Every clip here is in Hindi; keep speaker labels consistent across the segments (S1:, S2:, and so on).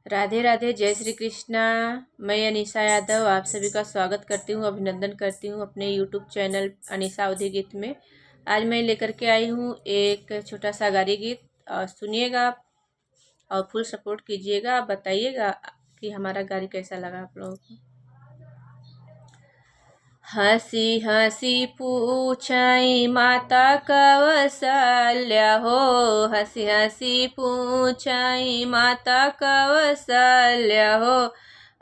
S1: राधे राधे, जय श्री कृष्णा। मैं अनीशा यादव आप सभी का स्वागत करती हूँ, अभिनंदन करती हूँ अपने यूट्यूब चैनल अनीशा अवधी गीत में। आज मैं लेकर के आई हूँ एक छोटा सा गारी गीत, और सुनिएगा आप और फुल सपोर्ट कीजिएगा। आप बताइएगा कि हमारा गारी कैसा लगा आप लोगों को। हंसी हंसी पूछाई माता कौशल्या हो, हंसी हंसी पूछाई माता कौशल्या हो।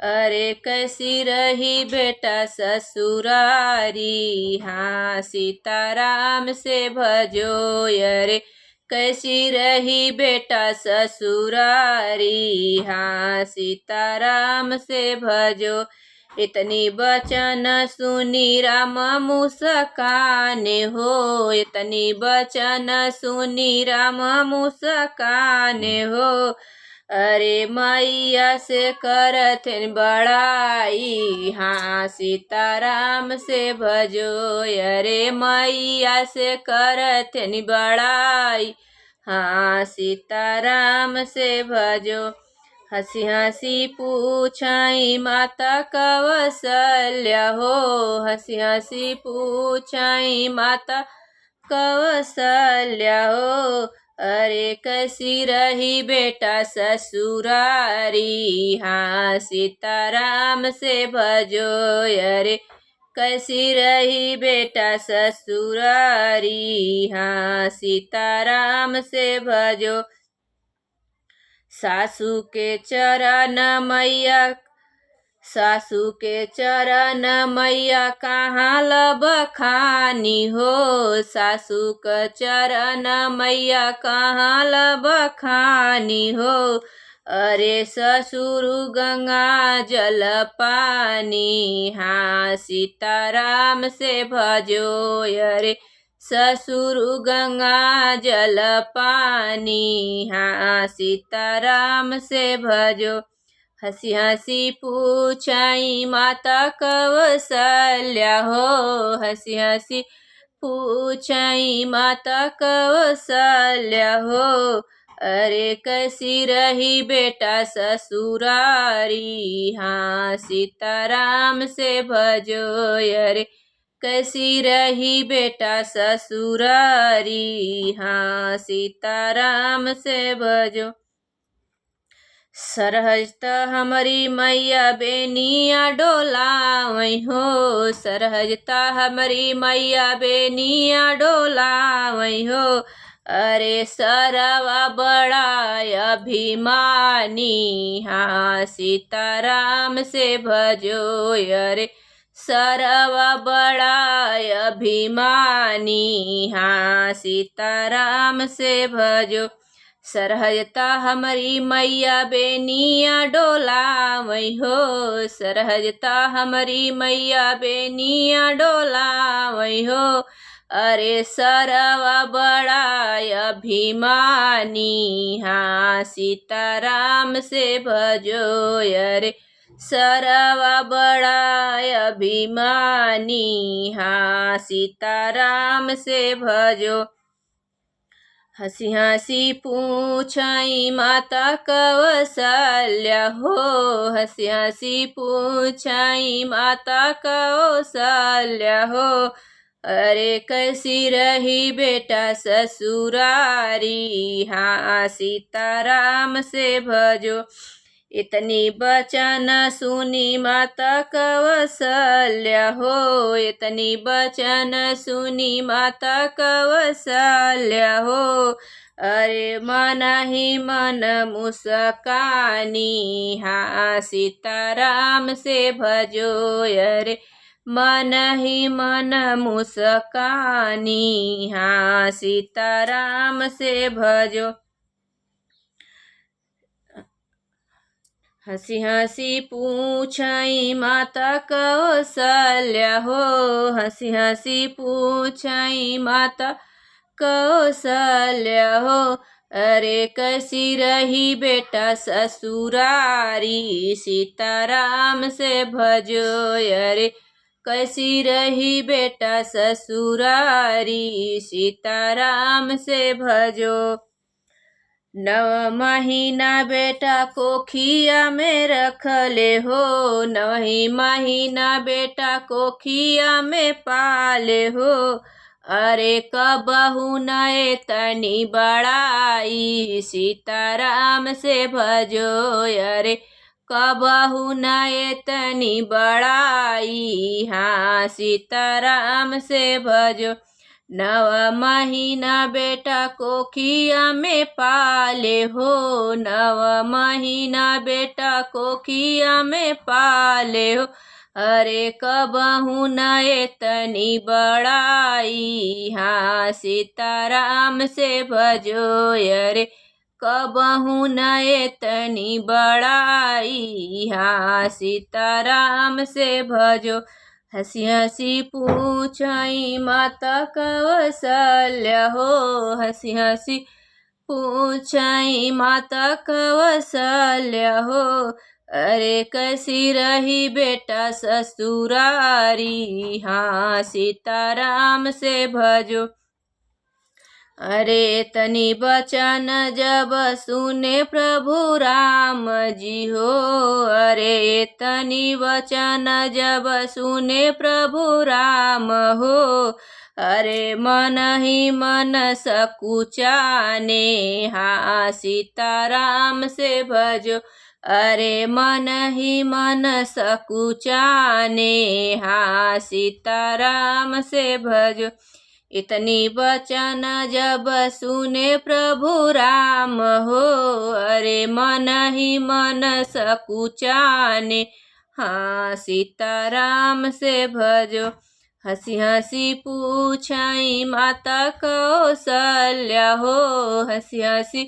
S1: अरे कैसी रही बेटा ससुरारी, हाँ सीताराम से भजो। अरे कैसी रही बेटा ससुरारी, हाँ सीताराम से भजो। इतनी बचन सुनी राम मुस्काने हो, इतनी बचन सुनी राम मुस्काने हो। अरे मैया से करथिन बड़ाई, हाँ सीताराम से भजो। अरे मैया से करथिन बड़ाई, हाँ सीताराम से भजो। हंसी हंसी पूछाई माता कौशल्या हो, हंसी हंसी पूछाई माता कौशल्या हो। अरे कैसी रही बेटा ससुरारी, हाँ सीताराम से भजो। अरे कैसी रही बेटा ससुरारी, हाँ सीताराम से भजो। सासू के चरण मैया, सासू के चरण मैया कहाँ लब खानी हो, सासू के चरण मैया कहाँ लब खानी हो। अरे ससुर गंगा जल पानी, हाँ सीताराम से भजो। अरे ससुर गंगा जल पानी, हाँ सीताराम से भजो। हंसी हंसी पूछाई माता कौशल्या हो, हंसी हंसी पूछाई माता कौशल्या हो। अरे कैसी रही बेटा ससुरारी, हाँ सीताराम से भजो। अरे कैसी रही बेटा ससुरारी, हाँ सीताराम से भजो। सरहज हमारी मैया बेनिया डोलावई हो, सरहज हमारी मैया बेनिया डोलावई हो। अरे सरवा बड़ा अभिमानी, हाँ सीताराम से भजो। अरे सरवा बड़ा अभिमानी, हाँ सीताराम से भजो। सरहजता हमारी मैया बेनिया डोलावई हो, सरहजता हमारी मैया बेनिया डोलावई हो। अरे सरवा बड़ा अभिमानी, हाँ सीताराम से भजो। अरे सरवा बड़ा अभिमानी, हाँ सीताराम से भजो। हंसी हंसी पूछाई माता कौशल्या हो, हंसी हंसी पूछाई माता कौशल्या हो। अरे कैसी रही बेटा ससुरारी, हाँ सीताराम से भजो। इतनी बचन सुनी माता कौशल्या हो, इतनी बचन सुनी माता कौशल्या हो। अरे मन ही मन मुस्कानी, हाँ सीताराम से भजो। अरे मन ही मन मुस्कानी, हाँ सीताराम से भजो। हंसी हंसी पूछाई माता कौशल्या हो, हंसी हंसी पूछाई माता कौशल्या हो। अरे कैसी रही बेटा ससुरारी, सीताराम से भजो। अरे कैसी रही बेटा ससुरारी, सीताराम से भजो। नव महीना बेटा कोखिया में रखले हो, 9 महीना बेटा कोखिया में पाले हो। अरे कबहू नए तनी बड़ाई, सीताराम से भजो। अरे कबहू नए तनी बड़ाई, हाँ सीताराम से भजो। 9 महीना बेटा कोखिया में पाले हो, 9 महीना बेटा कोखिया में पाले हो। अरे कबहू नए तनी बड़ाई, हाँ सीताराम से भजो। अरे कबहू नए तनी बड़ाई, हाँ सीताराम से भजो। हंसी हंसी पूछाई माता कौशल्या हो, हंसी हंसी पूछाई माता कौशल्या हो। अरे कैसी रही बेटा ससुरारी, हाँ सीताराम से भजो। अरे तनी बचन जब सुने प्रभु राम जी हो, अरे तनी वचन जब सुने प्रभु राम हो। अरे मन ही मन सकुचाने, हाँ सीताराम से भजो। अरे मन ही मन सकुचाने, हाँ सीताराम से भजो। इतनी वचन जब सुने प्रभु राम हो, अरे मन ही मन सकुचाने, हाँ सीताराम से भजो। हंसी हंसी पूछाई माता कौशल्या हो, हंसी हंसी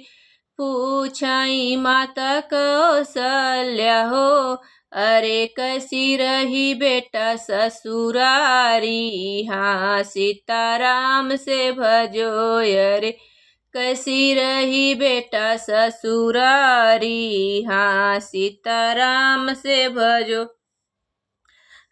S1: पूछाई माता कौशल्या हो। अरे कैसी रही बेटा ससुरारी, हाँ सीताराम से भजो। अरे कैसी रही बेटा ससुरारी, हाँ सीताराम से भजो।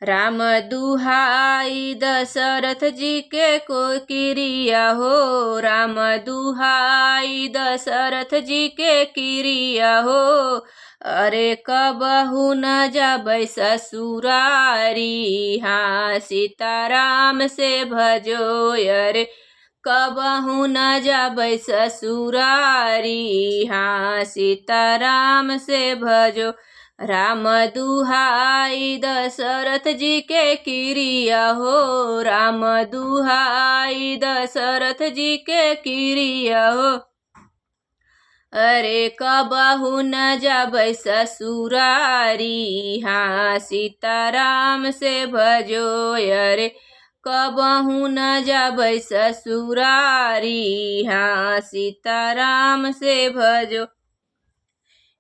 S1: राम दुहाई दशरथ जी के को क्रिया हो, राम दुहाई दशरथ जी के क्रिया हो। अरे कबहू न जाबै ससुरारी, हाँ सीताराम से भजो। अरे कबहू न जाबै ससुरारी, हाँ सीताराम से भजो। राम दुहाई दशरथ जी के क्रिया हो, राम दुहाई दशरथ जी के क्रिया हो। अरे कबहू न जाबै ससुरारी, हाँ सीताराम से भजो। अरे कबहू न जाबै ससुरारी, हाँ सीताराम से भजो।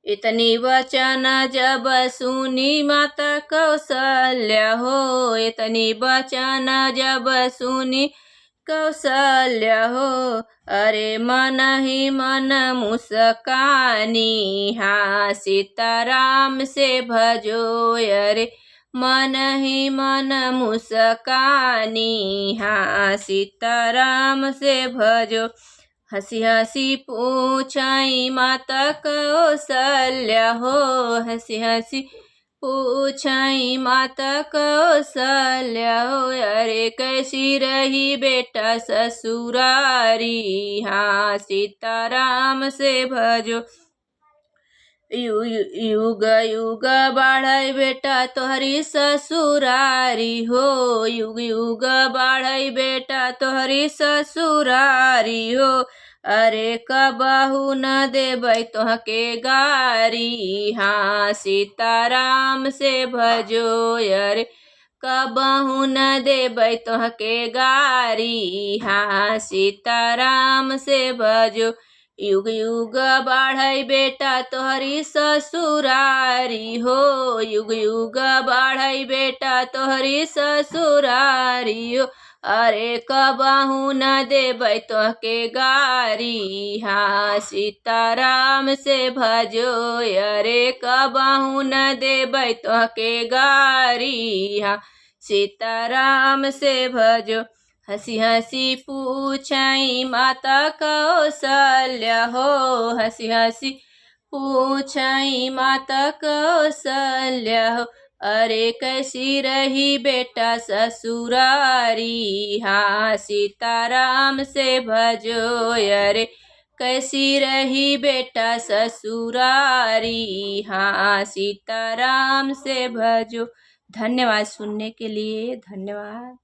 S1: इतनी वचन जब सुनी माता कौशल्या हो, इतनी वचन जब सुनी कौशल्या हो। अरे मन ही मन मुस्कानी, हाँ सीताराम से भजो। अरे मन ही मन मुस्कानी, हाँ सीताराम से भजो। हंसी हंसी पूछाई माता कौशल्या हो, हंसी हंसी पूछाई माता कौशल्या हो। अरे कैसी रही बेटा ससुरारी, हाँ सीताराम से भजो। युग युग बढ़ई बेटा तोहरी ससुरारी हो, युग युग बढ़ई बेटा तोहरी ससुरारी हो। अरे कबहू न देबै तोहके गारी, हाँ सीताराम से भजो। अरे कबहू न देबै तोहके गारी, हाँ सीताराम से भजो। युग युग बढ़ई बेटा तोहरी ससुरारी हो, युग युग बढ़ई बेटा तोहरी ससुरारी हो। अरे कबहू न देबै तोहके गारी, हाँ सीताराम से भजो। अरे कबहू न देबै तोहके गारी, हाँ सीताराम से भजो। हंसी हंसी पूछई माता कौशल्या हो, हंसी हंसी पूछई माता कौशल्या हो, अरे कैसी रही बेटा ससुरारी, हाँ सीताराम से भजो, अरे कैसी रही बेटा ससुरारी, हाँ सीताराम से भजो। धन्यवाद सुनने के लिए, धन्यवाद।